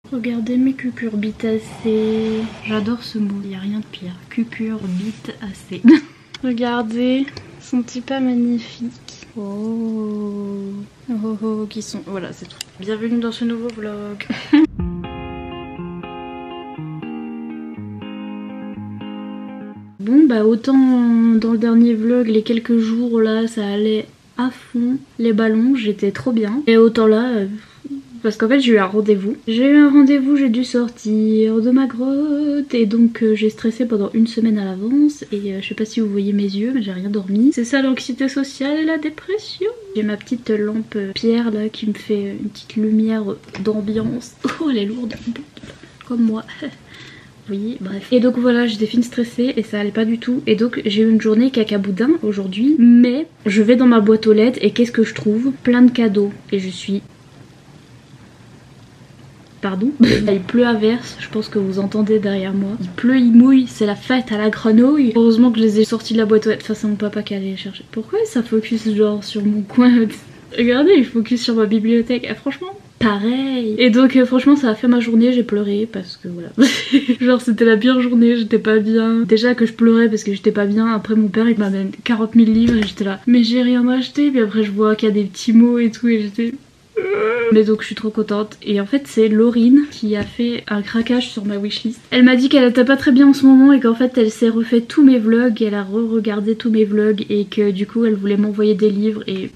Regardez mes cucurbitacées. J'adore ce mot, il n'y a rien de pire. Cucurbitacées. Regardez, sont-ils pas magnifiques? Oh, oh, oh, qui sont... Voilà, c'est tout. Bienvenue dans ce nouveau vlog. Bon bah autant dans le dernier vlog, les quelques jours là, ça allait à fond. Les ballons, j'étais trop bien. Et autant là... parce qu'en fait j'ai eu un rendez-vous. J'ai dû sortir de ma grotte et donc j'ai stressé pendant une semaine à l'avance et je sais pas si vous voyez mes yeux mais j'ai rien dormi. C'est ça l'anxiété sociale et la dépression. J'ai ma petite lampe pierre là qui me fait une petite lumière d'ambiance. Oh elle est lourde, comme moi. Oui, bref. Et donc voilà, j'étais fine stressée et ça allait pas du tout. Et donc j'ai eu une journée cacaboudin aujourd'hui. Mais je vais dans ma boîte aux lettres et qu'est-ce que je trouve? Plein de cadeaux. Et je suis... Pardon. Il pleut à verse, je pense que vous entendez derrière moi. Il pleut, il mouille, c'est la fête à la grenouille. Heureusement que je les ai sortis de la boîte aux lettres. Enfin c'est mon papa qui allait les chercher. Pourquoi ça focus genre sur mon coin? Regardez, il focus sur ma bibliothèque. Ah, franchement, pareil. Et donc franchement ça a fait ma journée, j'ai pleuré parce que voilà. Genre c'était la pire journée, j'étais pas bien. Déjà que je pleurais parce que j'étais pas bien. Après mon père il m'amène 40 000 livres et j'étais là mais j'ai rien acheté. Puis après je vois qu'il y a des petits mots et tout et j'étais... Mais donc je suis trop contente. Et en fait c'est Laurine qui a fait un craquage sur ma wishlist. Elle m'a dit qu'elle était pas très bien en ce moment et qu'en fait elle s'est refait tous mes vlogs. Elle a re-regardé tous mes vlogs et que du coup elle voulait m'envoyer des livres et...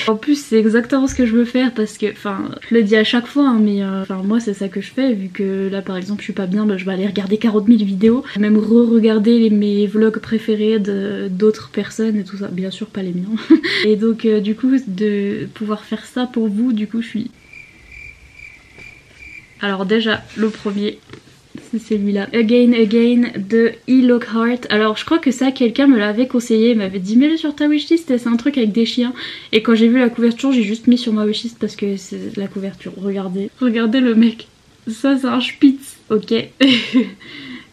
En plus c'est exactement ce que je veux faire parce que, enfin je le dis à chaque fois hein, mais enfin moi c'est ça que je fais vu que là par exemple je suis pas bien, bah, je vais aller regarder 40 000 vidéos, même re-regarder mes vlogs préférés d'autres personnes et tout ça, bien sûr pas les miens. Et donc du coup de pouvoir faire ça pour vous, du coup je suis... Alors déjà le premier... c'est celui-là, Again Again de E. Lockhart. Alors je crois que ça quelqu'un me l'avait conseillé, il m'avait dit mets-le sur ta wishlist, c'est un truc avec des chiens. Et quand j'ai vu la couverture j'ai juste mis sur ma wishlist parce que c'est la couverture. Regardez, regardez le mec, ça c'est un spitz, ok.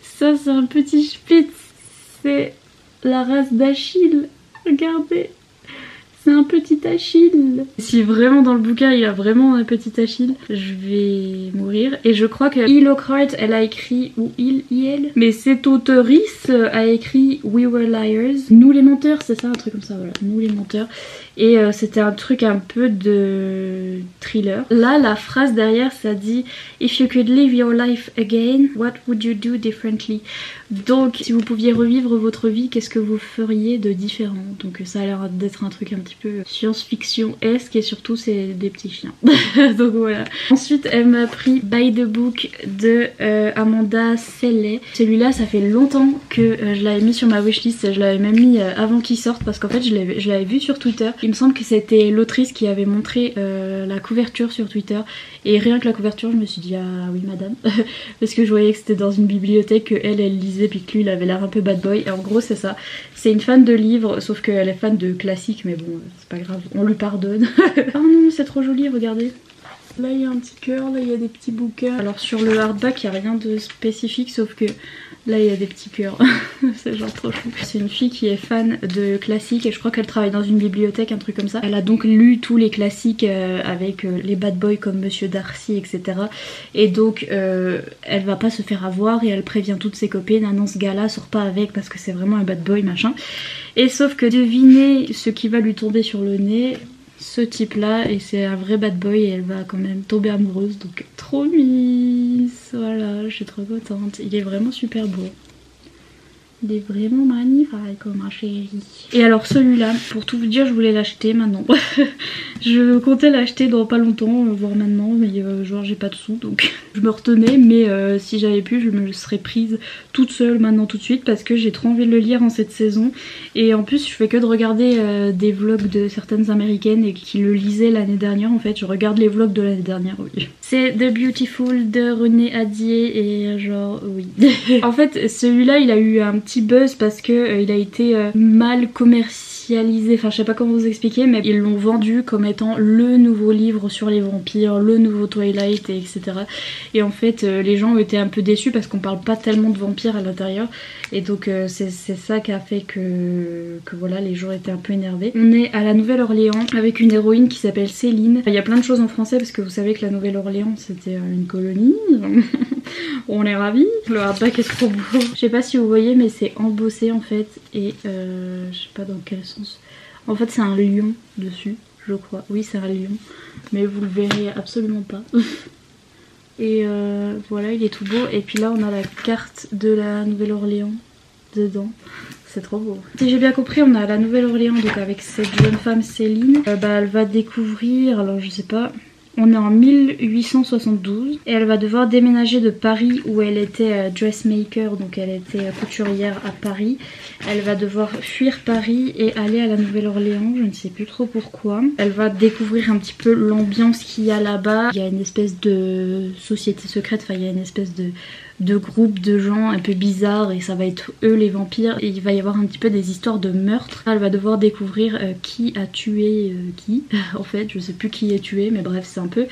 Ça c'est un petit spitz, c'est la race d'Achille, regardez. C'est un petit Achille. Si vraiment dans le bouquin il y a vraiment un petit Achille, je vais mourir. Et je crois que E. Lockhart, elle a écrit, ou elle, mais cette auteurice a écrit We Were Liars. Nous les menteurs, c'est ça, un truc comme ça, voilà. Nous les menteurs. Et c'était un truc un peu de thriller. Là, la phrase derrière, ça dit If you could live your life again, what would you do differently? Donc, si vous pouviez revivre votre vie, qu'est-ce que vous feriez de différent? Donc ça a l'air d'être un truc un petit peu science-fiction-esque et surtout c'est des petits chiens. Donc voilà. Ensuite, elle m'a pris By the Book de Amanda Seeley. Celui-là, ça fait longtemps que je l'avais mis sur ma wishlist. Je l'avais même mis avant qu'il sorte parce qu'en fait, je l'avais vu sur Twitter. Il me semble que c'était l'autrice qui avait montré la couverture sur Twitter. Et rien que la couverture, je me suis dit ah oui madame. Parce que je voyais que c'était dans une bibliothèque, que elle lisait puis que lui il avait l'air un peu bad boy. Et en gros c'est ça. C'est une fan de livres, sauf qu'elle est fan de classiques, mais bon c'est pas grave, on lui pardonne. Oh non c'est trop joli, regardez. Là il y a un petit cœur, là il y a des petits bouquins. Alors sur le hardback il n'y a rien de spécifique sauf que là il y a des petits cœurs. C'est genre trop chou. C'est une fille qui est fan de classiques et je crois qu'elle travaille dans une bibliothèque, un truc comme ça. Elle a donc lu tous les classiques avec les bad boys comme Monsieur Darcy, etc. Et donc elle va pas se faire avoir et elle prévient toutes ses copines. Ah non ce gars là sort pas avec parce que c'est vraiment un bad boy machin. Et sauf que devinez ce qui va lui tomber sur le nez. Ce type là, et c'est un vrai bad boy et elle va quand même tomber amoureuse, donc trop miss. Voilà, je suis trop contente. Il est vraiment super beau. Il est vraiment magnifique ma chérie. Et alors celui-là, pour tout vous dire, je voulais l'acheter maintenant. Je comptais l'acheter dans pas longtemps, voire maintenant, mais genre j'ai pas de sous donc je me retenais. Mais si j'avais pu, je me le serais prise toute seule maintenant tout de suite parce que j'ai trop envie de le lire en cette saison. Et en plus je fais que de regarder des vlogs de certaines américaines et qui le lisaient l'année dernière en fait. Je regarde les vlogs de l'année dernière, oui. C'est The Beautiful de René Adier et genre oui. En fait celui-là il a eu un petit buzz parce que il a été mal commercialisé commercialisé, enfin je sais pas comment vous expliquer, mais ils l'ont vendu comme étant le nouveau livre sur les vampires, le nouveau Twilight, etc. Et en fait les gens ont été un peu déçus parce qu'on parle pas tellement de vampires à l'intérieur. Et donc c'est ça qui a fait que voilà, les gens étaient un peu énervés. On est à la Nouvelle-Orléans avec une héroïne qui s'appelle Céline. Il y a plein de choses en français parce que vous savez que la Nouvelle-Orléans c'était une colonie. On est ravis. Le hardback est trop beau. Je sais pas si vous voyez mais c'est embossé en fait. Et je sais pas dans quel sens. En fait c'est un lion dessus, je crois. Oui c'est un lion. Mais vous le verrez absolument pas. Et voilà, il est tout beau. Et puis là on a la carte de la Nouvelle-Orléans dedans. C'est trop beau. Si j'ai bien compris, on est à la Nouvelle-Orléans, donc avec cette jeune femme Céline. Elle va découvrir, alors je sais pas, on est en 1872 et elle va devoir déménager de Paris où elle était dressmaker, donc elle était couturière à Paris. Elle va devoir fuir Paris et aller à la Nouvelle-Orléans, je ne sais plus trop pourquoi. Elle va découvrir un petit peu l'ambiance qu'il y a là-bas. Il y a une espèce de société secrète, enfin il y a une espèce de groupe de gens un peu bizarres et ça va être eux les vampires et il va y avoir un petit peu des histoires de meurtre. Elle va devoir découvrir qui a tué qui. En fait je sais plus qui est tué mais bref c'est un peu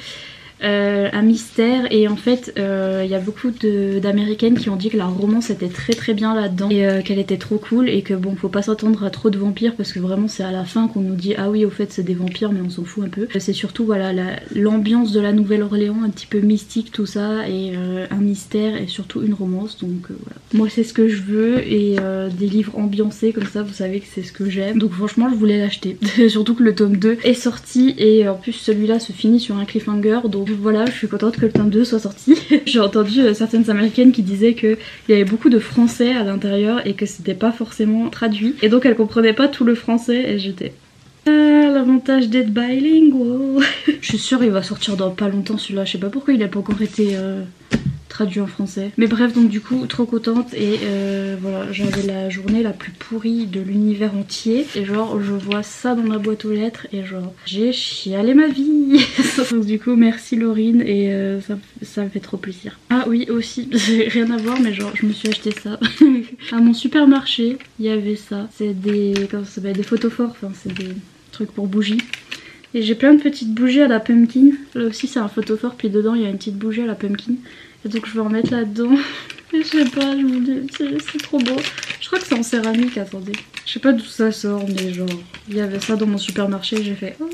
un mystère. Et en fait il y a beaucoup d'américaines qui ont dit que la romance était très bien là-dedans et qu'elle était trop cool et que bon faut pas s'attendre à trop de vampires parce que vraiment c'est à la fin qu'on nous dit ah oui au fait c'est des vampires mais on s'en fout un peu. C'est surtout voilà l'ambiance de la Nouvelle-Orléans un petit peu mystique tout ça et un mystère et surtout une romance donc voilà. Moi c'est ce que je veux et des livres ambiancés comme ça vous savez que c'est ce que j'aime donc franchement je voulais l'acheter. Surtout que le tome 2 est sorti et en plus celui-là se finit sur un cliffhanger donc voilà, je suis contente que le tome 2 soit sorti. J'ai entendu certaines américaines qui disaient qu'il y avait beaucoup de français à l'intérieur et que c'était pas forcément traduit. Et donc elles comprenaient pas tout le français et j'étais... l'avantage d'être bilingual. Je suis sûre il va sortir dans pas longtemps celui-là. Je sais pas pourquoi il a pas encore été traduit en français. Mais bref donc du coup trop contente et voilà j'avais la journée la plus pourrie de l'univers entier et genre je vois ça dans ma boîte aux lettres et genre j'ai chialé ma vie. Donc du coup merci Laurine et ça me fait trop plaisir. Ah oui aussi rien à voir mais genre je me suis acheté ça à mon supermarché il y avait ça. C'est des comment ça s'appelle des photophores enfin c'est des trucs pour bougies. Et j'ai plein de petites bougies à la pumpkin. Là aussi c'est un photophore puis dedans il y a une petite bougie à la pumpkin. Et donc je vais en mettre là-dedans. Je sais pas, je vous dis, c'est trop beau. Je crois que c'est en céramique, attendez. Je sais pas d'où ça sort, mais genre, il y avait ça dans mon supermarché, j'ai fait oh,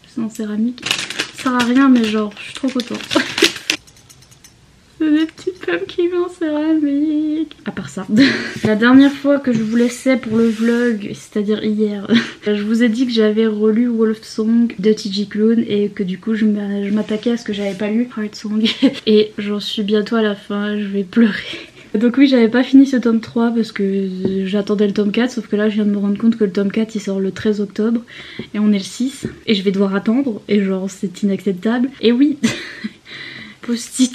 c'est en céramique. Ça sert à rien, mais genre, je suis trop contente. C'est des petites pumpkins en céramique. À part ça. La dernière fois que je vous laissais pour le vlog, c'est-à-dire hier, je vous ai dit que j'avais relu Wolf Song de T.J. Klune et que du coup je m'attaquais à ce que j'avais pas lu, Heart Song. Et j'en suis bientôt à la fin, je vais pleurer. Donc oui j'avais pas fini ce tome 3 parce que j'attendais le tome 4 sauf que là je viens de me rendre compte que le tome 4 il sort le 13 octobre et on est le 6 et je vais devoir attendre et genre c'est inacceptable. Et oui post-it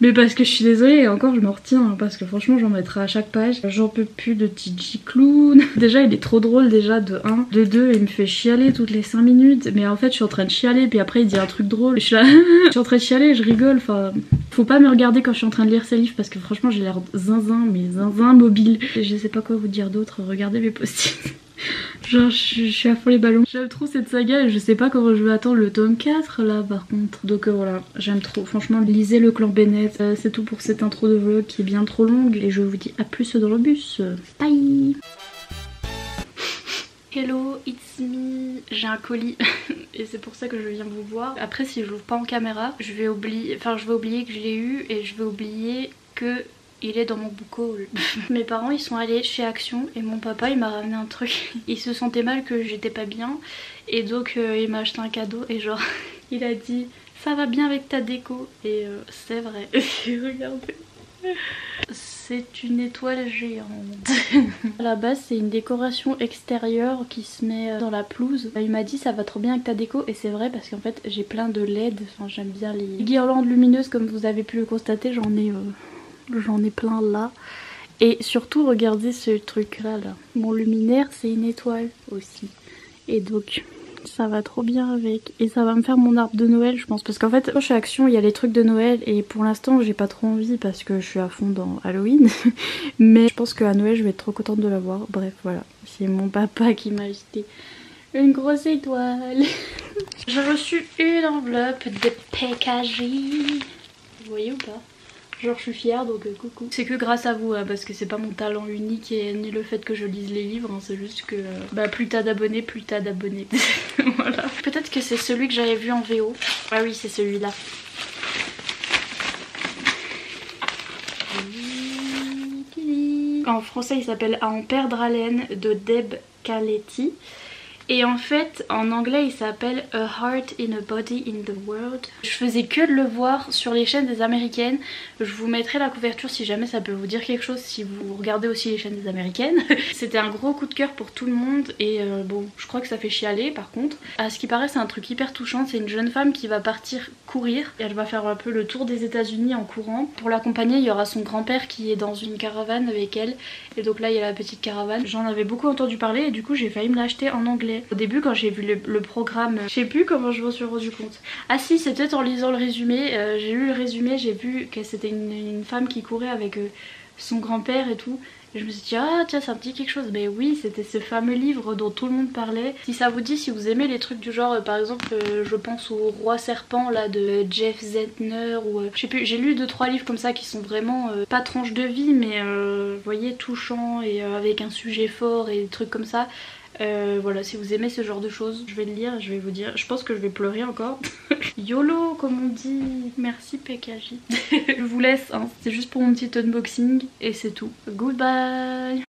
mais parce que je suis désolée et encore je me retiens parce que franchement j'en mettrai à chaque page. J'en peux plus de T.J. Klune. Déjà il est trop drôle déjà de 1. De 2 il me fait chialer toutes les 5 minutes mais en fait je suis en train de chialer puis après il dit un truc drôle. Je suis là je suis en train de chialer je rigole enfin faut pas me regarder quand je suis en train de lire ses livres parce que franchement j'ai l'air zinzin mais zinzin mobile. Je sais pas quoi vous dire d'autre, regardez mes post-it. Genre je suis à fond les ballons. J'aime trop cette saga et je sais pas comment je vais attendre le tome 4 là par contre. Donc voilà, j'aime trop. Franchement lisez le clan Bennett. C'est tout pour cette intro de vlog qui est bien trop longue. Et je vous dis à plus dans le bus. Bye. Hello, it's me. J'ai un colis et c'est pour ça que je viens vous voir. Après si je l'ouvre pas en caméra, je vais oublier que je l'ai eu et je vais oublier que il est dans mon book haul. Mes parents ils sont allés chez Action et mon papa il m'a ramené un truc. Il se sentait mal que j'étais pas bien et donc il m'a acheté un cadeau et genre il a dit ça va bien avec ta déco et c'est vrai. Regardez. C'est une étoile géante. À la base c'est une décoration extérieure qui se met dans la pelouse. Il m'a dit ça va trop bien avec ta déco et c'est vrai parce qu'en fait j'ai plein de LED. Enfin j'aime bien les guirlandes lumineuses comme vous avez pu le constater. J'en ai plein là. Et surtout regardez ce truc là. Mon luminaire c'est une étoile aussi. Et donc Ça va trop bien avec. Et ça va me faire mon arbre de Noël je pense. Parce qu'en fait, chez Action, il y a les trucs de Noël. Et pour l'instant, j'ai pas trop envie parce que je suis à fond dans Halloween. Mais je pense qu'à Noël, je vais être trop contente de l'avoir. Bref, voilà. C'est mon papa qui m'a acheté une grosse étoile. J'ai reçu une enveloppe de PKJ. Vous voyez ou pas? Genre je suis fière donc coucou. C'est que grâce à vous hein, parce que c'est pas mon talent unique et ni le fait que je lise les livres hein, c'est juste que bah plus t'as d'abonnés plus t'as d'abonnés. Voilà. Peut-être que c'est celui que j'avais vu en VO. Ah oui c'est celui-là. En français il s'appelle À en perdre haleine de Deb Caletti. Et en fait, en anglais, il s'appelle A Heart in a Body in the World. Je faisais que de le voir sur les chaînes des américaines. Je vous mettrai la couverture si jamais ça peut vous dire quelque chose si vous regardez aussi les chaînes des américaines. C'était un gros coup de cœur pour tout le monde et bon, je crois que ça fait chialer par contre. À ce qui paraît, c'est un truc hyper touchant. C'est une jeune femme qui va partir courir. Et elle va faire un peu le tour des États-Unis en courant. Pour l'accompagner, il y aura son grand-père qui est dans une caravane avec elle. Et donc là, il y a la petite caravane. J'en avais beaucoup entendu parler et du coup, j'ai failli me l'acheter en anglais. Au début quand j'ai vu le programme, je sais plus comment je m'en suis rendu compte. Ah si, c'était en lisant le résumé, j'ai lu le résumé, j'ai vu que c'était une femme qui courait avec son grand-père et tout. Et je me suis dit ah tiens ça me dit quelque chose. Mais oui c'était ce fameux livre dont tout le monde parlait. Si ça vous dit, si vous aimez les trucs du genre par exemple je pense au Roi Serpent là de Jeff Zentner ou je sais plus, j'ai lu 2-3 livres comme ça qui sont vraiment pas tranches de vie mais vous voyez touchants et avec un sujet fort et des trucs comme ça. Voilà, si vous aimez ce genre de choses, je vais le lire, je vais vous dire, je pense que je vais pleurer encore. YOLO comme on dit, merci PKJ. Je vous laisse, hein. C'est juste pour mon petit unboxing et c'est tout. Goodbye.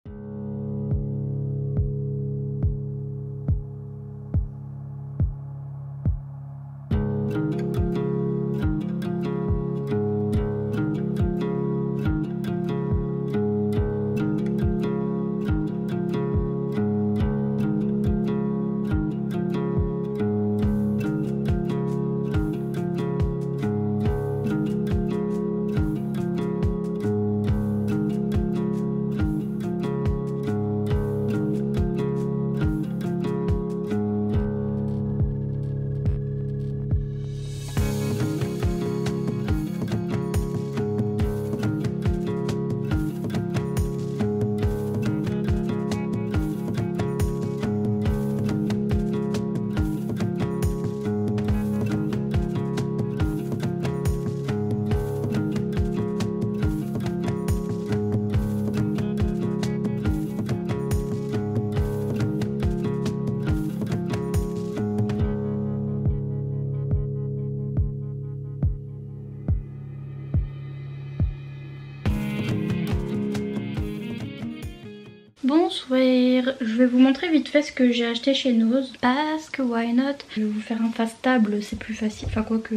Bonsoir, je vais vous montrer vite fait ce que j'ai acheté chez Nose parce que why not. Je vais vous faire un face table, c'est plus facile, enfin quoi que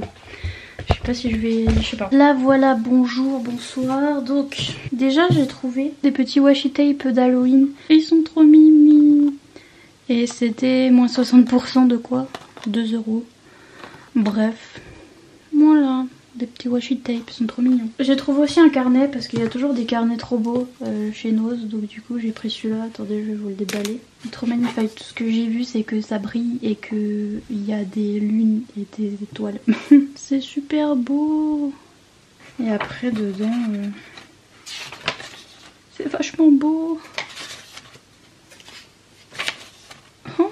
je sais pas si je vais, je sais pas. Là voilà, bonjour, bonsoir. Donc déjà j'ai trouvé des petits washi tape d'Halloween. Ils sont trop mimi. Et c'était moins 60% de quoi 2 €. Bref, voilà. Des petits washi tape, ils sont trop mignons. J'ai trouvé aussi un carnet parce qu'il y a toujours des carnets trop beaux chez Nose. Donc du coup j'ai pris celui-là. Attendez, je vais vous le déballer. Il est trop magnifique. Tout ce que j'ai vu c'est que ça brille et qu'il y a des lunes et des étoiles. C'est super beau. Et après dedans, c'est vachement beau. Oh,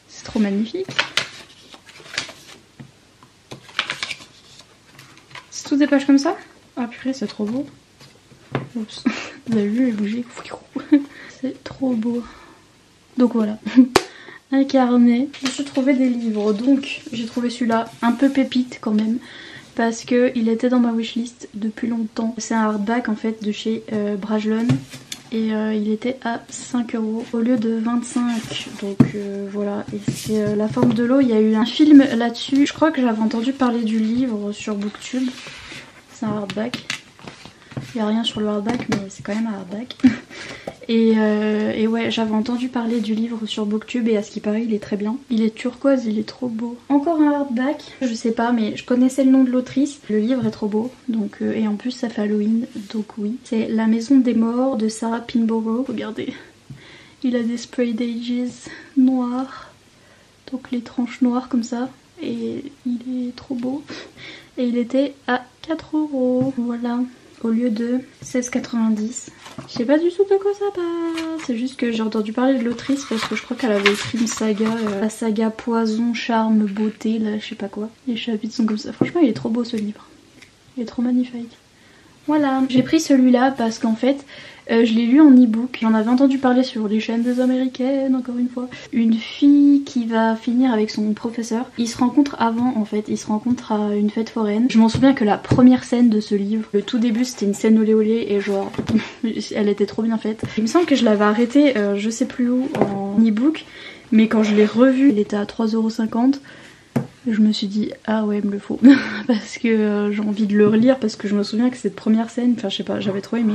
c'est trop magnifique. Toutes des pages comme ça. Ah purée, c'est trop beau. Oups, vous avez vu, elle bougeait. C'est trop beau. Donc voilà, un carnet. Je me suis trouvé des livres, donc j'ai trouvé celui-là un peu pépite quand même parce que il était dans ma wishlist depuis longtemps. C'est un hardback en fait de chez Brajlon et il était à 5 € au lieu de 25. Donc voilà, et c'est La forme de l'eau. Il y a eu un film là-dessus. Je crois que j'avais entendu parler du livre sur Booktube. C'est un hardback. Il n'y a rien sur le hardback mais c'est quand même un hardback. Et ouais, j'avais entendu parler du livre sur Booktube et à ce qui paraît il est très bien. Il est turquoise, il est trop beau. Encore un hardback, je sais pas mais je connaissais le nom de l'autrice. Le livre est trop beau, donc et en plus ça fait Halloween, donc oui. C'est La maison des morts de Sarah Pinborough. Regardez, il a des spray daisies noirs. donc les tranches noires comme ça, et il est trop beau. Et il était à 4 €, voilà, au lieu de 16,90. Je sais pas du tout de quoi ça parle. C'est juste que j'ai entendu parler de l'autrice parce que je crois qu'elle avait écrit une saga, la saga Poison, Charme, Beauté, là je sais pas quoi. Les chapitres sont comme ça. Franchement il est trop beau ce livre. Il est trop magnifique. Voilà, j'ai pris celui-là parce qu'en fait je l'ai lu en e-book. J'en avais entendu parler sur les chaînes des américaines, encore une fois. Une fille qui va finir avec son professeur. Ils se rencontrent avant en fait, ils se rencontrent à une fête foraine. Je m'en souviens que la première scène de ce livre, le tout début c'était une scène olé olé et genre elle était trop bien faite. Il me semble que je l'avais arrêté je sais plus où en e-book, mais quand je l'ai revu il était à 3,50 €. Je me suis dit ah ouais il me le faut parce que j'ai envie de le relire parce que je me souviens que cette première scène, enfin je sais pas, j'avais trop aimé.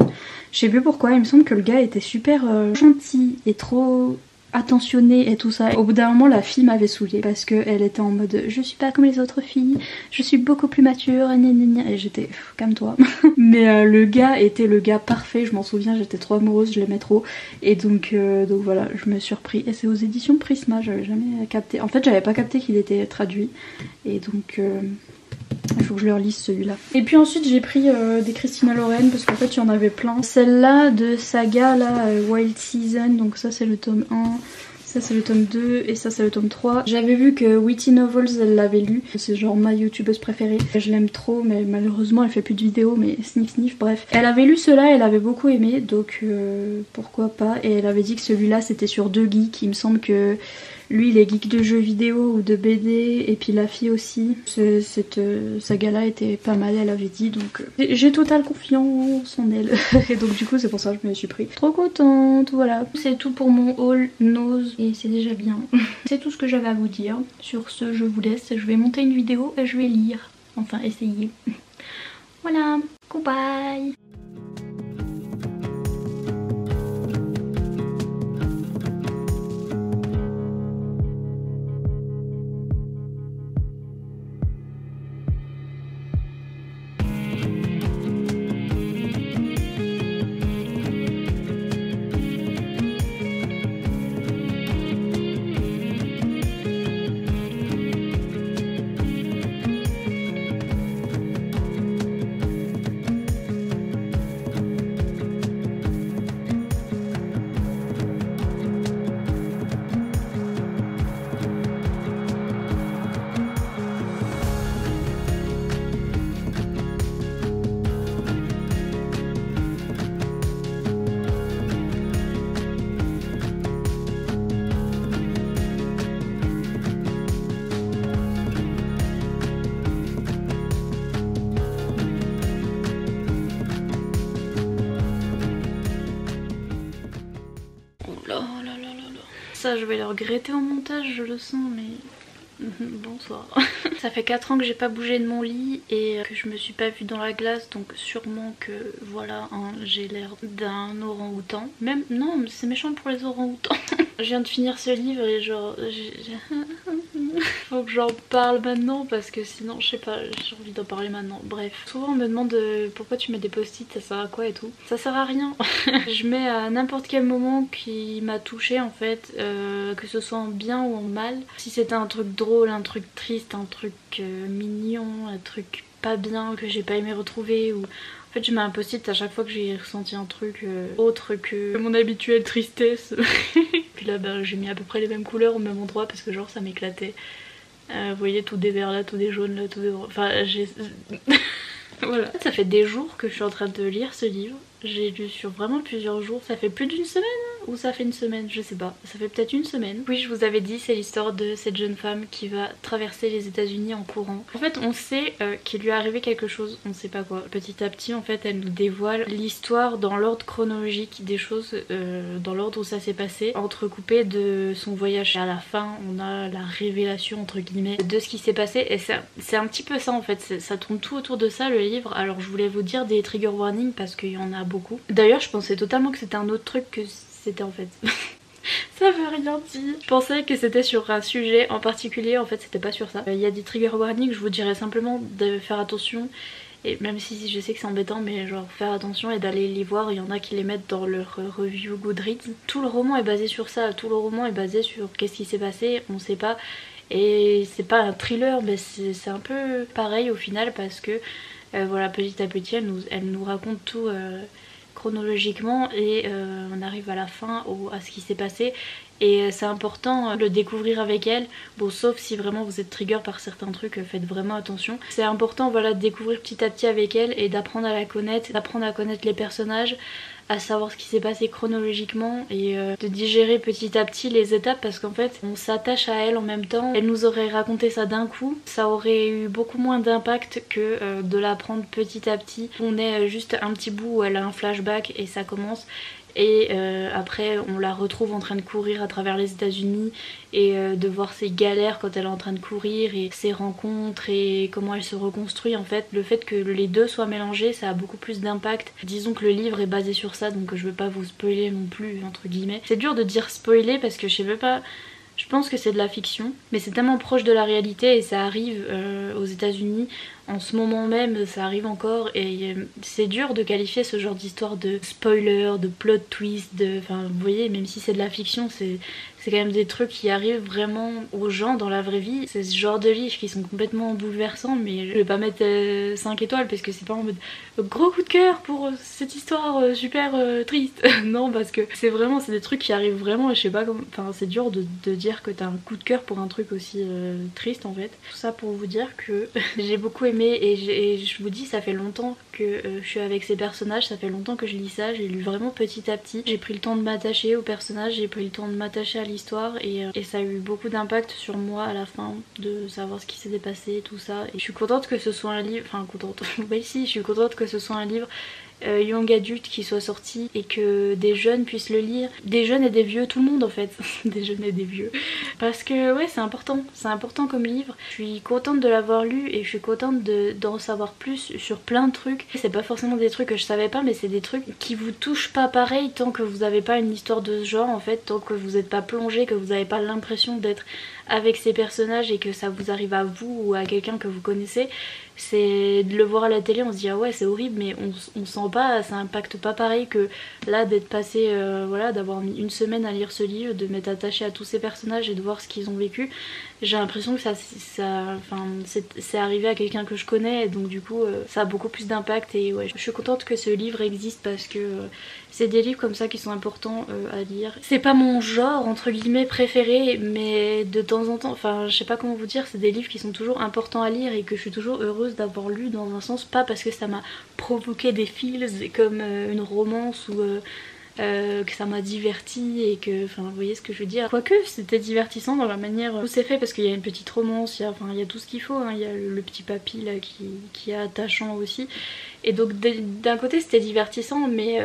Je sais plus pourquoi, il me semble que le gars était super gentil et trop attentionné et tout ça. Au bout d'un moment la fille m'avait saoulée parce qu'elle était en mode je suis pas comme les autres filles, je suis beaucoup plus mature et j'étais calme-toi. Mais le gars était le gars parfait, je m'en souviens, j'étais trop amoureuse, je l'aimais trop et donc voilà, je me suis repris et c'est aux éditions Prisma, j'avais jamais capté, en fait j'avais pas capté qu'il était traduit et donc il faut que je le relise celui-là. Et puis ensuite j'ai pris des Christina Loren parce qu'en fait il y en avait plein. Celle-là de Saga là, Wild Season, donc ça c'est le tome 1, ça c'est le tome 2 et ça c'est le tome 3. J'avais vu que Witty Novels elle l'avait lu, c'est genre ma youtubeuse préférée. Je l'aime trop mais malheureusement elle fait plus de vidéos, mais sniff sniff, bref. Elle avait lu cela, elle avait beaucoup aimé donc pourquoi pas. Et elle avait dit que celui-là c'était sur 2 geeks, il me semble que lui il est geek de jeux vidéo ou de BD et puis la fille aussi. Cette saga-là était pas mal, elle avait dit, donc j'ai totale confiance en elle. Et donc du coup c'est pour ça que je me suis pris. Trop contente, voilà. C'est tout pour mon haul Nose et c'est déjà bien. C'est tout ce que j'avais à vous dire. Sur ce je vous laisse, je vais monter une vidéo et je vais lire. Enfin essayer. Voilà, goodbye. Ça je vais le regretter au montage, je le sens, mais bonsoir. Ça fait 4 ans que j'ai pas bougé de mon lit et que je me suis pas vue dans la glace, donc sûrement que voilà, hein, j'ai l'air d'un orang-outan. Même non, c'est méchant pour les orang-outans. Je viens de finir ce livre et genre faut que j'en parle maintenant parce que sinon je sais pas, j'ai envie d'en parler maintenant. Bref, souvent on me demande pourquoi tu mets des post-it, ça sert à quoi et tout. Ça sert à rien. Je mets à n'importe quel moment qui m'a touchée en fait, que ce soit en bien ou en mal. Si c'était un truc drôle, un truc triste, un truc mignon, un truc pas bien que j'ai pas aimé retrouver, ou en fait je mets un post-it à chaque fois que j'ai ressenti un truc autre que mon habituelle tristesse. Puis là bah, j'ai mis à peu près les mêmes couleurs au même endroit parce que genre ça m'éclatait. Vous voyez, tout des verts là, tout des jaunes là, tout des... Enfin j'ai... Voilà. Ça fait des jours que je suis en train de lire ce livre. J'ai lu sur vraiment plusieurs jours. Ça fait plus d'une semaine ou ça fait une semaine, je sais pas. Ça fait peut-être une semaine. Oui, je vous avais dit, c'est l'histoire de cette jeune femme qui va traverser les États-Unis en courant. En fait, on sait qu'il lui est arrivé quelque chose, on sait pas quoi. Petit à petit, en fait, elle nous dévoile l'histoire dans l'ordre chronologique des choses, dans l'ordre où ça s'est passé, entrecoupé de son voyage. Et à la fin, on a la révélation, entre guillemets, de ce qui s'est passé. Et c'est un petit peu ça, en fait. Ça tourne tout autour de ça, le livre. Alors, je voulais vous dire des trigger warnings parce qu'il y en a beaucoup. D'ailleurs, je pensais totalement que c'était un autre truc que c'était en fait. Ça veut rien dire. Je pensais que c'était sur un sujet en particulier, en fait c'était pas sur ça. Il y a des trigger warnings, je vous dirais simplement de faire attention Et même si je sais que c'est embêtant, mais genre faire attention et d'aller les voir, il y en a qui les mettent dans leur review Goodreads. Tout le roman est basé sur ça, tout le roman est basé sur qu'est-ce qui s'est passé, on sait pas. Et c'est pas un thriller, mais c'est un peu pareil au final parce que voilà, petit à petit elle nous raconte tout chronologiquement et on arrive à la fin à ce qui s'est passé. Et c'est important de le découvrir avec elle, bon sauf si vraiment vous êtes trigger par certains trucs, faites vraiment attention. C'est important voilà de découvrir petit à petit avec elle et d'apprendre à la connaître, d'apprendre à connaître les personnages, à savoir ce qui s'est passé chronologiquement et de digérer petit à petit les étapes parce qu'en fait on s'attache à elle en même temps. Elle nous aurait raconté ça d'un coup, ça aurait eu beaucoup moins d'impact que de l'apprendre petit à petit. On est juste un petit bout où elle a un flashback et ça commence. Et après on la retrouve en train de courir à travers les États-Unis et de voir ses galères quand elle est en train de courir et ses rencontres et comment elle se reconstruit en fait. Le fait que les deux soient mélangés ça a beaucoup plus d'impact. Disons que le livre est basé sur ça donc je veux pas vous spoiler non plus entre guillemets. C'est dur de dire spoiler parce que je sais pas... Je pense que c'est de la fiction, mais c'est tellement proche de la réalité et ça arrive aux États-Unis en ce moment même, ça arrive encore et c'est dur de qualifier ce genre d'histoire de spoiler, de plot twist, enfin vous voyez, même si c'est de la fiction, c'est quand même des trucs qui arrivent vraiment aux gens dans la vraie vie. C'est ce genre de livres qui sont complètement bouleversants, mais je vais pas mettre 5 étoiles parce que c'est pas en mode gros coup de cœur pour cette histoire super triste. Non, parce que c'est des trucs qui arrivent vraiment et je sais pas comment... Enfin c'est dur de dire que t'as un coup de cœur pour un truc aussi triste en fait. Tout ça pour vous dire que j'ai beaucoup aimé et je vous dis ça fait longtemps que je suis avec ces personnages, ça fait longtemps que je lis ça, j'ai lu vraiment petit à petit. J'ai pris le temps de m'attacher aux personnages, j'ai pris le temps de m'attacher à l'histoire et ça a eu beaucoup d'impact sur moi à la fin de savoir ce qui s'était passé, tout ça. Et je suis contente que ce soit un livre, enfin contente, bah si, je suis contente que ce soit un livre young adulte qui soit sorti et que des jeunes puissent le lire, des jeunes et des vieux, tout le monde en fait, des jeunes et des vieux, parce que ouais c'est important comme livre. Je suis contente de l'avoir lu et je suis contente d'en savoir plus sur plein de trucs. C'est pas forcément des trucs que je savais pas, mais c'est des trucs qui vous touchent pas pareil tant que vous avez pas une histoire de ce genre en fait, tant que vous êtes pas plongé, que vous avez pas l'impression d'être avec ces personnages et que ça vous arrive à vous ou à quelqu'un que vous connaissez. C'est de le voir à la télé, on se dit ah ouais c'est horrible, mais on sent pas, ça impacte pas pareil que là d'être passé, voilà, d'avoir mis une semaine à lire ce livre, de m'être attachée à tous ces personnages et de voir ce qu'ils ont vécu. J'ai l'impression que c'est arrivé à quelqu'un que je connais et donc du coup ça a beaucoup plus d'impact et ouais je suis contente que ce livre existe parce que c'est des livres comme ça qui sont importants à lire. C'est pas mon genre entre guillemets préféré, mais de temps en temps, enfin je sais pas comment vous dire, c'est des livres qui sont toujours importants à lire et que je suis toujours heureuse d'avoir lu dans un sens, pas parce que ça m'a provoqué des feels comme une romance ou que ça m'a diverti et que, enfin vous voyez ce que je veux dire. Quoique c'était divertissant dans la manière où c'est fait parce qu'il y a une petite romance, il y a tout ce qu'il faut, hein. Il y a le petit papy là qui est attachant aussi. Et donc d'un côté c'était divertissant mais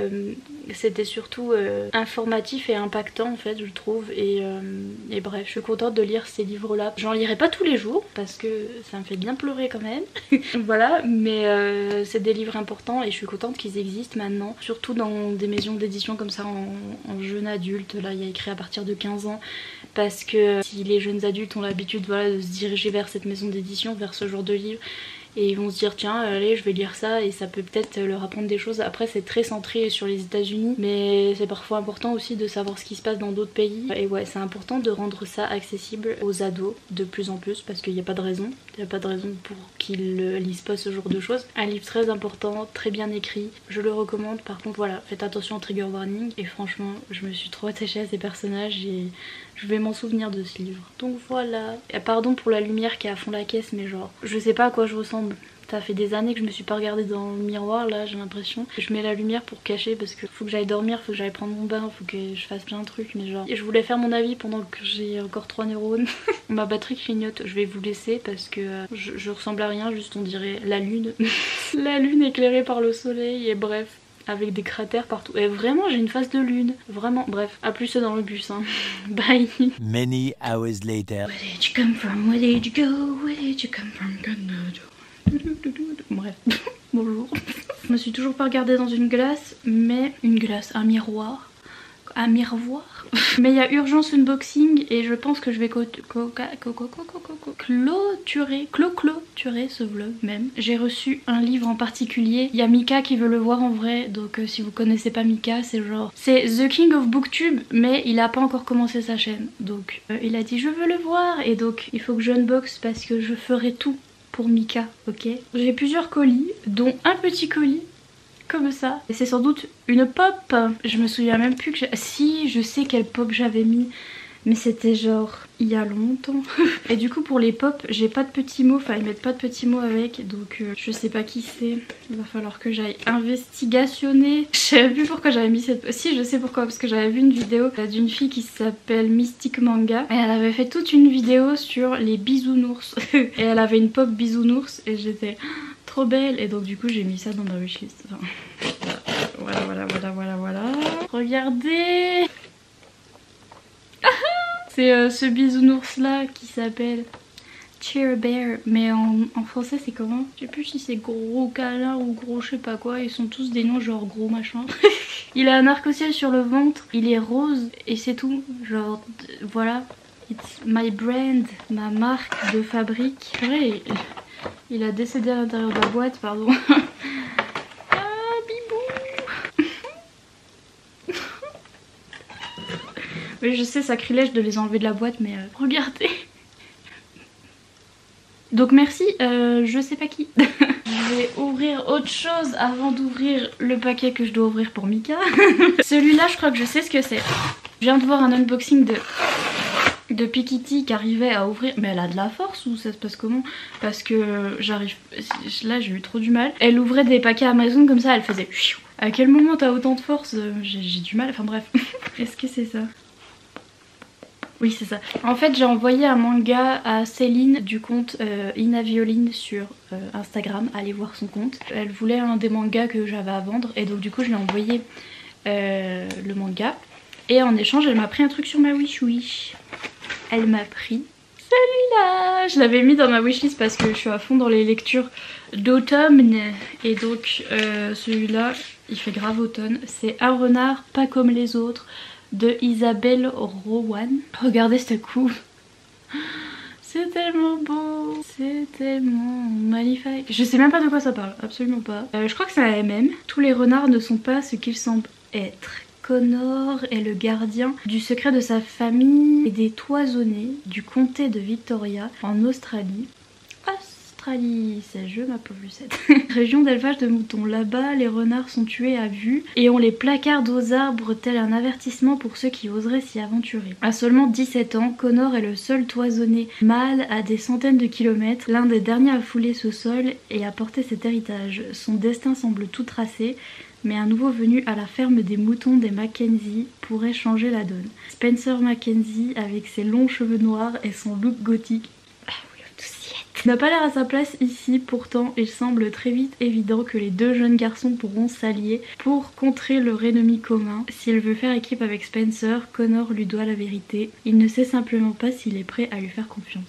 c'était surtout informatif et impactant en fait je trouve et bref je suis contente de lire ces livres là. J'en lirai pas tous les jours parce que ça me fait bien pleurer quand même. Voilà, mais c'est des livres importants et je suis contente qu'ils existent maintenant, surtout dans des maisons d'édition comme ça en jeune adulte. Là il y a écrit à partir de 15 ans parce que si les jeunes adultes ont l'habitude voilà, de se diriger vers cette maison d'édition, vers ce genre de livre, et ils vont se dire tiens allez je vais lire ça et ça peut peut-être leur apprendre des choses. Après c'est très centré sur les États-Unis mais c'est parfois important aussi de savoir ce qui se passe dans d'autres pays et ouais c'est important de rendre ça accessible aux ados de plus en plus parce qu'il n'y a pas de raison, pour qu'ils lisent pas ce genre de choses. Un livre très important, très bien écrit, je le recommande. Par contre voilà, faites attention au trigger warning et franchement je me suis trop attachée à ces personnages et je vais m'en souvenir de ce livre. Donc voilà. Et pardon pour la lumière qui est à fond la caisse mais genre je sais pas à quoi je ressemble. Ça fait des années que je me suis pas regardée dans le miroir là j'ai l'impression. Je mets la lumière pour cacher parce que faut que j'aille dormir, faut que j'aille prendre mon bain, faut que je fasse plein de trucs mais genre... Et je voulais faire mon avis pendant que j'ai encore 3 neurones. Ma batterie clignote, je vais vous laisser parce que je ressemble à rien, juste on dirait la lune. La lune éclairée par le soleil et bref. Avec des cratères partout. Et vraiment j'ai une face de lune. Vraiment. Bref. À plus dans le bus hein. Bye. Many hours later. Where did you come from? Where did you go? Where did you come from? Bref. Bonjour. Je me suis toujours pas regardée dans une glace. Mais une glace, un miroir. à m'y revoir. Mais il y a urgence unboxing et je pense que je vais clôturer ce vlog même. J'ai reçu un livre en particulier. Il y a Mika qui veut le voir en vrai, donc si vous connaissez pas Mika, c'est genre... C'est The King of Booktube, mais il a pas encore commencé sa chaîne. Donc il a dit je veux le voir et donc il faut que je unbox parce que je ferai tout pour Mika, ok? J'ai plusieurs colis, dont un petit colis comme ça. Et c'est sans doute une pop. Je me souviens même plus que si, je sais quelle pop j'avais mis, mais c'était genre il y a longtemps. Et du coup pour les pop, j'ai pas de petits mots, enfin ils mettent pas de petits mots avec, donc je sais pas qui c'est. Il va falloir que j'aille investigationner. Je sais plus pourquoi j'avais mis cette... Si, je sais pourquoi, parce que j'avais vu une vidéo d'une fille qui s'appelle Mystic Manga et elle avait fait toute une vidéo sur les bisounours. Et elle avait une pop bisounours et j'étais trop belle, et donc du coup j'ai mis ça dans ma wishlist. Enfin, voilà. Regardez. C'est ce bisounours là qui s'appelle Cheer Bear, mais en français c'est comment? Je sais plus si c'est gros câlin ou gros je sais pas quoi, ils sont tous des noms genre gros machin. Il a un arc-en-ciel sur le ventre, il est rose et c'est tout, genre voilà. It's my brand, ma marque de fabrique. Ouais, il a décédé à l'intérieur de la boîte, pardon. Ah, bibou. Oui, je sais, sacrilège de les enlever de la boîte, mais regardez. Donc merci, je sais pas qui. Je vais ouvrir autre chose avant d'ouvrir le paquet que je dois ouvrir pour Mika. Celui-là, je crois que je sais ce que c'est. Je viens de voir un unboxing de Pikitty qui arrivait à ouvrir, mais elle a de la force ou ça se passe comment? Parce que j'arrive, là j'ai eu trop du mal. Elle ouvrait des paquets Amazon comme ça, elle faisait... À quel moment t'as autant de force? J'ai du mal, enfin bref. Est-ce que c'est ça? Oui, c'est ça. En fait, j'ai envoyé un manga à Céline du compte Inavioline sur Instagram. Allez voir son compte. Elle voulait un des mangas que j'avais à vendre et donc du coup je lui ai envoyé le manga. Et en échange, elle m'a pris un truc sur ma wish. Elle m'a pris celui-là. Je l'avais mis dans ma wishlist parce que je suis à fond dans les lectures d'automne. Et donc celui-là, il fait grave automne. C'est Un renard pas comme les autres de Isabelle Rowan. Regardez cette couve. C'est tellement beau. C'est tellement magnifique. Je sais même pas de quoi ça parle. Absolument pas. Je crois que c'est un MM. Tous les renards ne sont pas ce qu'ils semblent être. Connor est le gardien du secret de sa famille et des toisonnés du comté de Victoria en Australie. C'est je ma pauvre Lucette. Région d'élevage de moutons. Là-bas, les renards sont tués à vue et on les placarde aux arbres tel un avertissement pour ceux qui oseraient s'y aventurer. À seulement 17 ans, Connor est le seul toisonné mâle à des centaines de kilomètres, l'un des derniers à fouler ce sol et à porter cet héritage. Son destin semble tout tracé, mais un nouveau venu à la ferme des moutons des Mackenzie pourrait changer la donne. Spencer Mackenzie, avec ses longs cheveux noirs et son look gothique, n'a pas l'air à sa place ici, pourtant il semble très vite évident que les deux jeunes garçons pourront s'allier pour contrer leur ennemi commun. S'il veut faire équipe avec Spencer, Connor lui doit la vérité. Il ne sait simplement pas s'il est prêt à lui faire confiance.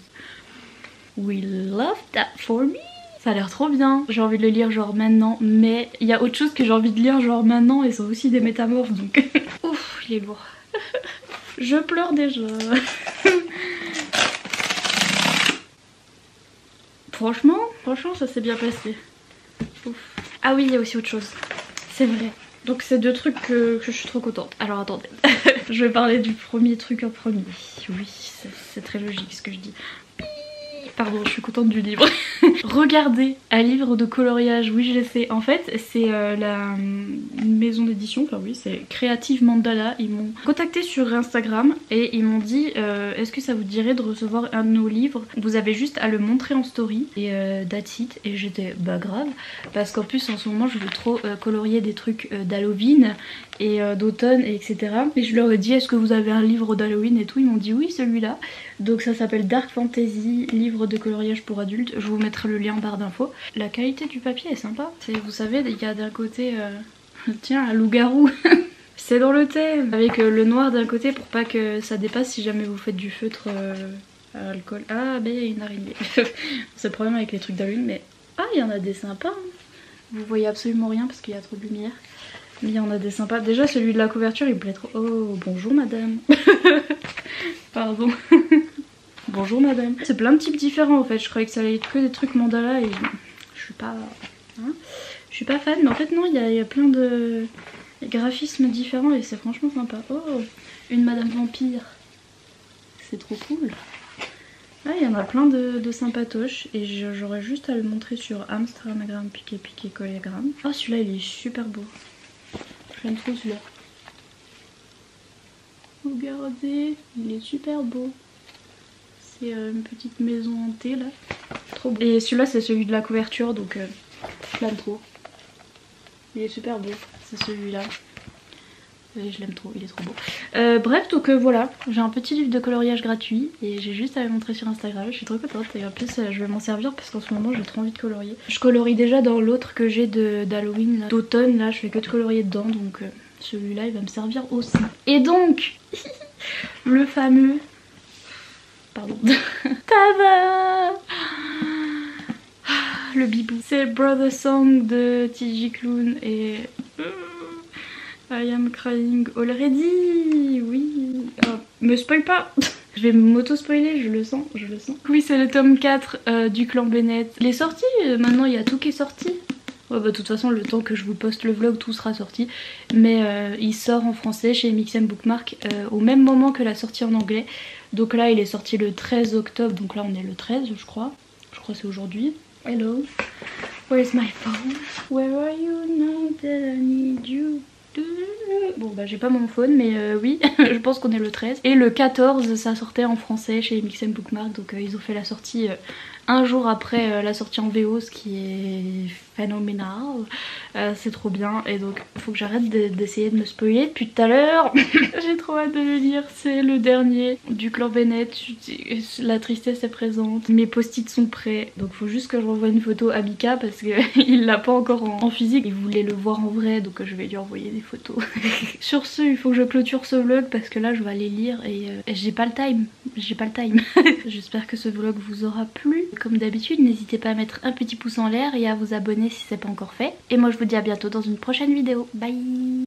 We love that for me. Ça a l'air trop bien, j'ai envie de le lire genre maintenant, mais il y a autre chose que j'ai envie de lire genre maintenant et c'est aussi des métamorphes donc... Ouf, il est lourd. Je pleure déjà. Franchement ça s'est bien passé. Ouf. Ah oui, il y a aussi autre chose. C'est vrai. Donc c'est deux trucs que je suis trop contente. Alors attendez. Je vais parler du premier truc en premier. Oui, c'est très logique ce que je dis. Pardon, je suis contente du livre. Regardez, un livre de coloriage, oui je le sais. En fait, c'est une maison d'édition, enfin oui, c'est Creative Mandala. Ils m'ont contacté sur Instagram et ils m'ont dit est-ce que ça vous dirait de recevoir un de nos livres? Vous avez juste à le montrer en story et that's it. Et j'étais bah grave, parce qu'en plus en ce moment je veux trop colorier des trucs d'Halloween et d'automne et etc. Et je leur ai dit est-ce que vous avez un livre d'Halloween et tout, ils m'ont dit oui celui-là. Donc ça s'appelle Dark Fantasy, livre de coloriage pour adultes. Je vous mettrai le lien en barre d'infos. La qualité du papier est sympa. Vous savez, il y a d'un côté, tiens, un loup-garou. C'est dans le thème, avec le noir d'un côté pour pas que ça dépasse si jamais vous faites du feutre à l'alcool. Ah, ben il y a une araignée. C'est le problème avec les trucs d'Halloween, mais... Ah, il y en a des sympas. Hein. Vous voyez absolument rien parce qu'il y a trop de lumière. Mais il y en a des sympas. Déjà celui de la couverture il me plaît trop. Oh bonjour madame. Pardon. Bonjour madame. C'est plein de types différents en fait. Je croyais que ça allait être que des trucs mandala et je suis pas... Hein, je suis pas fan mais en fait non, il y a plein de graphismes différents et c'est franchement sympa. Oh, une madame vampire. C'est trop cool. Ah, il y en a plein de sympatoches et j'aurais juste à le montrer sur Instagram, piqué, collégramme. Oh celui-là il est super beau. J'aime trop celui-là. Regardez, il est super beau. C'est une petite maison hantée là. Trop beau. Et celui-là c'est celui de la couverture donc je l'aime trop. Il est super beau, c'est celui-là. Je l'aime trop, il est trop beau. Bref, donc voilà, j'ai un petit livre de coloriage gratuit et j'ai juste à le montrer sur Instagram. Je suis trop contente et en plus je vais m'en servir parce qu'en ce moment j'ai trop envie de colorier. Je colorie déjà dans l'autre que j'ai d'Halloween, d'automne, là je fais que de colorier dedans donc celui-là il va me servir aussi. Et donc, le fameux... Pardon. Tada! Le bibou. C'est Brother Song de TG Clown et... I am crying already. Oui. Oh, me spoil pas. Je vais m'auto-spoiler, je le sens. Oui, c'est le tome 4 du clan Bennett. Il est sorti, maintenant il y a tout qui est sorti. Ouais, bah de toute façon, le temps que je vous poste le vlog, tout sera sorti. Mais il sort en français chez Mix'em Bookmark au même moment que la sortie en anglais. Donc là, il est sorti le 13 octobre. Donc là, on est le 13, je crois. Je crois que c'est aujourd'hui. Hello. Where's my phone? Where are you now that I need you? Bon bah j'ai pas mon phone mais oui je pense qu'on est le 13 et le 14 ça sortait en français chez Mix'em Bookmark donc ils ont fait la sortie un jour après la sortie en VO, ce qui est phénoménal. C'est trop bien et donc faut que j'arrête d'essayer de me spoiler depuis tout à l'heure. J'ai trop hâte de le lire, c'est le dernier du clan Bennett. La tristesse est présente, mes post-it sont prêts donc faut juste que je renvoie une photo à Mika parce qu'il l'a pas encore en physique, il voulait le voir en vrai donc je vais lui envoyer des photos. Sur ce, il faut que je clôture ce vlog parce que là je vais aller lire et j'ai pas le time. J'espère que ce vlog vous aura plu. Comme d'habitude, n'hésitez pas à mettre un petit pouce en l'air et à vous abonner si c'est pas encore fait. Et moi je vous dis à bientôt dans une prochaine vidéo. Bye!